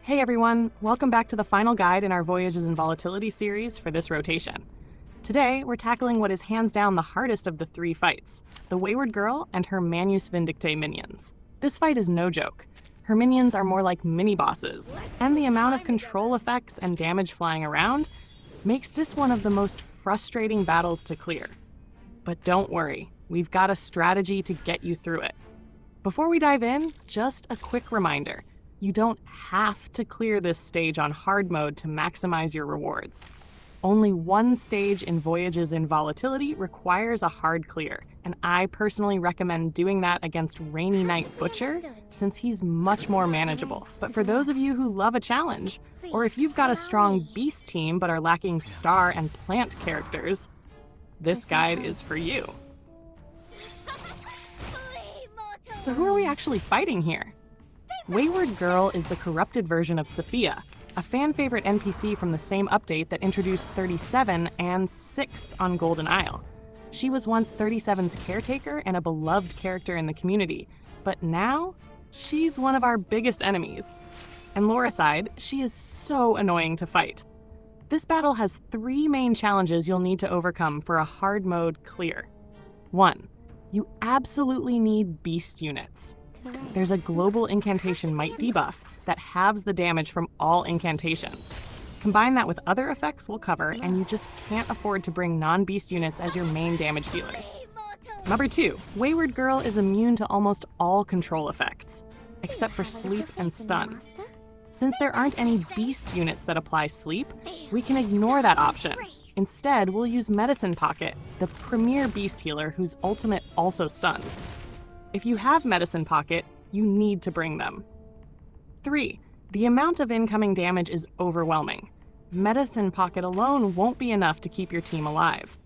Hey everyone, welcome back to the final guide in our Voyages of Volatility series for this rotation. Today, we're tackling what is hands down the hardest of the three fights, the Wayward Girl and her Manus Vindictae minions. This fight is no joke. Her minions are more like mini-bosses, and the amount of control effects and damage flying around makes this one of the most frustrating battles to clear. But don't worry, we've got a strategy to get you through it. Before we dive in, just a quick reminder. You don't have to clear this stage on hard mode to maximize your rewards. Only one stage in Voyages in Volatility requires a hard clear, and I personally recommend doing that against Rainy Night Butcher, since he's much more manageable. But for those of you who love a challenge, or if you've got a strong beast team but are lacking star and plant characters, this guide is for you. So who are we actually fighting here? Wayward Girl is the corrupted version of Sophia, a fan-favorite NPC from the same update that introduced 37 and 6 on Golden Isle. She was once 37's caretaker and a beloved character in the community, but now she's one of our biggest enemies. And lore aside, she is so annoying to fight. This battle has 3 main challenges you'll need to overcome for a hard mode clear. 1. You absolutely need beast units. There's a global incantation might debuff that halves the damage from all incantations. Combine that with other effects we'll cover, and you just can't afford to bring non-beast units as your main damage dealers. Number 2, Wayward Girl is immune to almost all control effects, except for sleep and stun. Since there aren't any beast units that apply sleep, we can ignore that option. Instead, we'll use Medicine Pocket, the premier beast healer whose ultimate also stuns. If you have Medicine Pocket, you need to bring them. 3. The amount of incoming damage is overwhelming. Medicine Pocket alone won't be enough to keep your team alive.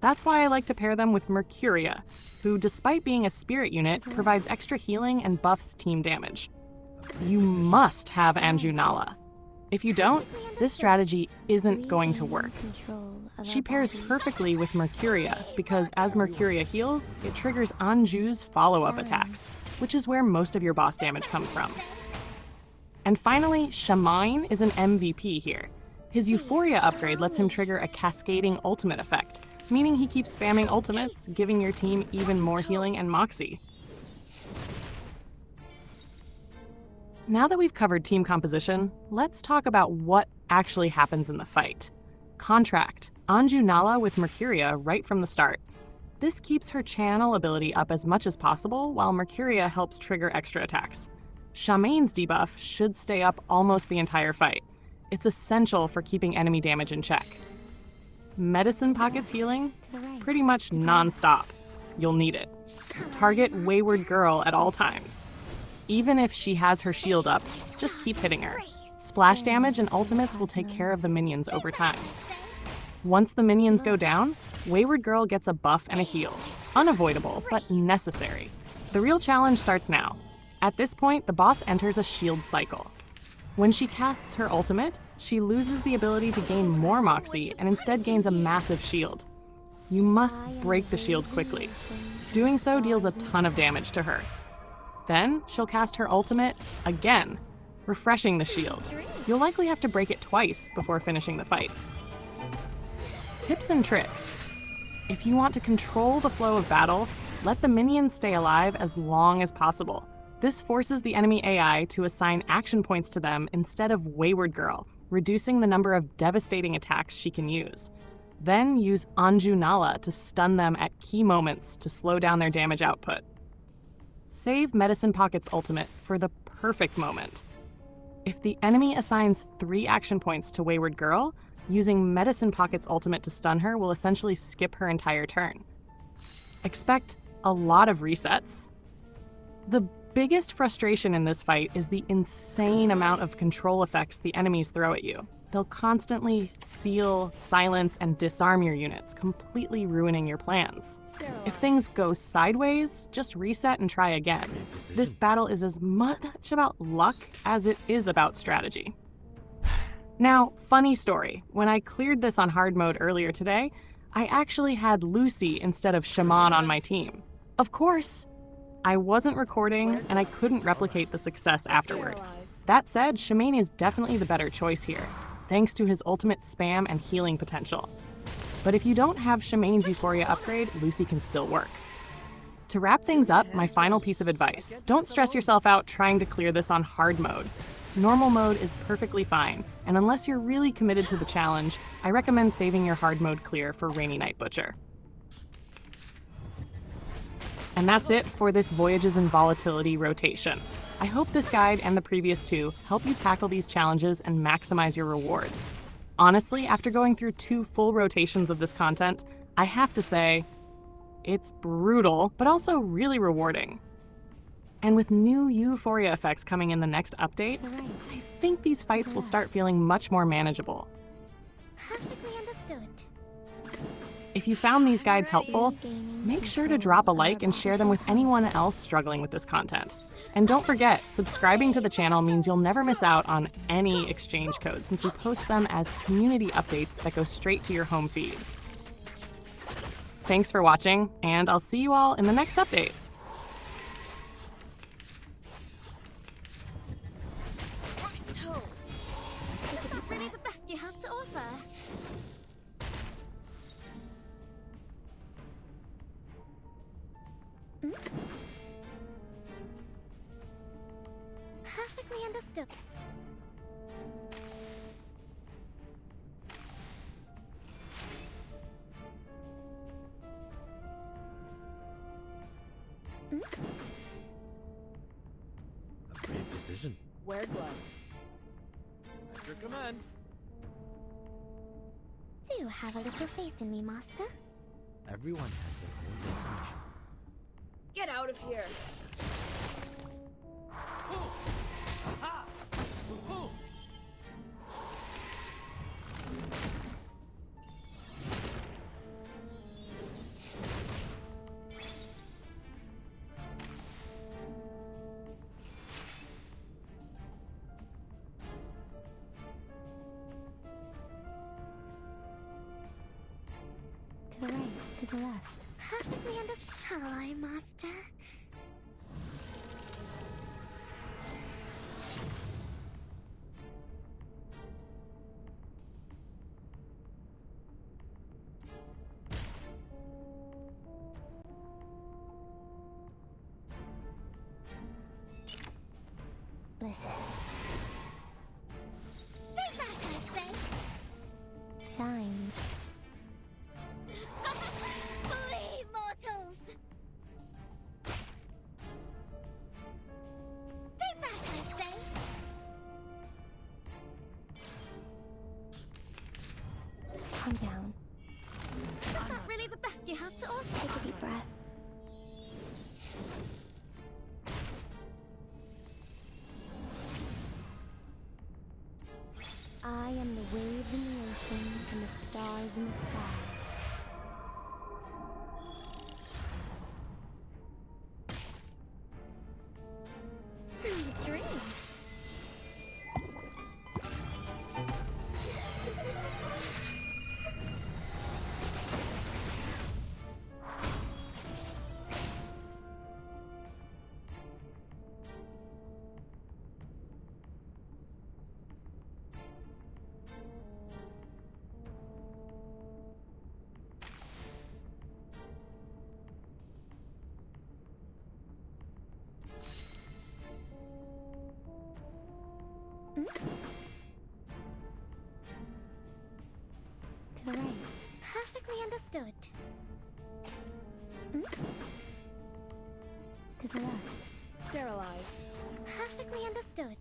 That's why I like to pair them with Mercuria, who, despite being a spirit unit, provides extra healing and buffs team damage. You must have Anju Nala. If you don't, this strategy isn't going to work. She pairs perfectly with Mercuria because as Mercuria heals, it triggers Anju's follow-up attacks, which is where most of your boss damage comes from. And finally, Shaman is an MVP here. His Euphoria upgrade lets him trigger a cascading ultimate effect, meaning he keeps spamming ultimates, giving your team even more healing and moxie. Now that we've covered team composition, let's talk about what actually happens in the fight. Contract Anju Nala with Mercuria right from the start. This keeps her channel ability up as much as possible, while Mercuria helps trigger extra attacks. Shaman's debuff should stay up almost the entire fight. It's essential for keeping enemy damage in check. Medicine Pocket's healing? Pretty much non-stop. You'll need it. Target Wayward Girl at all times. Even if she has her shield up, just keep hitting her. Splash damage and ultimates will take care of the minions over time. Once the minions go down, Wayward Girl gets a buff and a heal. Unavoidable, but necessary. The real challenge starts now. At this point, the boss enters a shield cycle. When she casts her ultimate, she loses the ability to gain more moxie and instead gains a massive shield. You must break the shield quickly. Doing so deals a ton of damage to her. Then, she'll cast her ultimate again, refreshing the shield. You'll likely have to break it twice before finishing the fight. Tips and tricks. If you want to control the flow of battle, let the minions stay alive as long as possible. This forces the enemy AI to assign action points to them instead of Wayward Girl, reducing the number of devastating attacks she can use. Then use Anju Nala to stun them at key moments to slow down their damage output. Save Medicine Pocket's ultimate for the perfect moment. If the enemy assigns 3 action points to Wayward Girl, using Medicine Pocket's ultimate to stun her will essentially skip her entire turn. Expect a lot of resets. The biggest frustration in this fight is the insane amount of control effects the enemies throw at you. They'll constantly seal, silence, and disarm your units, completely ruining your plans. If things go sideways, just reset and try again. This battle is as much about luck as it is about strategy. Now, funny story, when I cleared this on hard mode earlier today, I actually had Lucy instead of Shaman on my team. Of course, I wasn't recording and I couldn't replicate the success afterward. That said, Shemaine is definitely the better choice here, thanks to his ultimate spam and healing potential. But if you don't have Shemaine's Euphoria upgrade, Lucy can still work. To wrap things up, my final piece of advice: don't stress yourself out trying to clear this on hard mode. Normal mode is perfectly fine, and unless you're really committed to the challenge, I recommend saving your hard mode clear for Rainy Night Butcher. And that's it for this Voyages in Volatility rotation. I hope this guide and the previous two help you tackle these challenges and maximize your rewards. Honestly, after going through 2 full rotations of this content, I have to say, it's brutal, but also really rewarding. And with new Euphoria effects coming in the next update, I think these fights will start feeling much more manageable. Perfectly understood. If you found these guides helpful, make sure to drop a like and share them with anyone else struggling with this content. And don't forget, subscribing to the channel means you'll never miss out on any exchange codes, since we post them as community updates that go straight to your home feed. Thanks for watching, and I'll see you all in the next update. Is that really the best you have to offer? Perfectly understood. A brave decision. Wear gloves. At your command. Do you have a little faith in me, Master? Everyone has their own definition. Get out of here. To the right, to the left. Perfectly understood. Shall I, Master? Listen. Stay back, I say. Shines. Flee, mortals! Stay back, I say. Calm down. Is that really the best you have to offer? Take a deep breath. I am the waves in the ocean and the stars in the sky. Sweet dreams. To the right. Perfectly understood. To the left. Sterilize. Perfectly understood.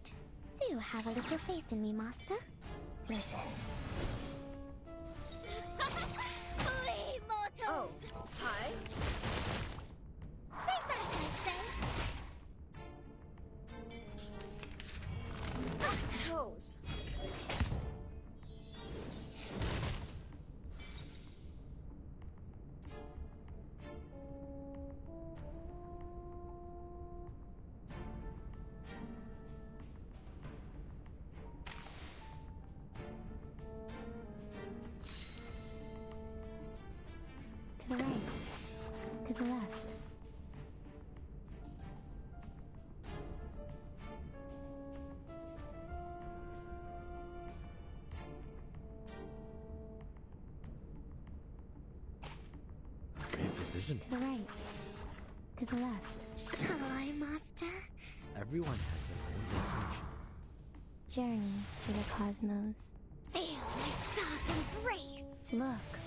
Do you have a little faith in me, Master? Listen. Flee, mortals! Oh, hi. Stay back, I say. Toes. To the right. To the left. decision. To the right. To the left. Shall I, Master? Everyone has their own destination. Journey to the cosmos. Feel my dark embrace. Look,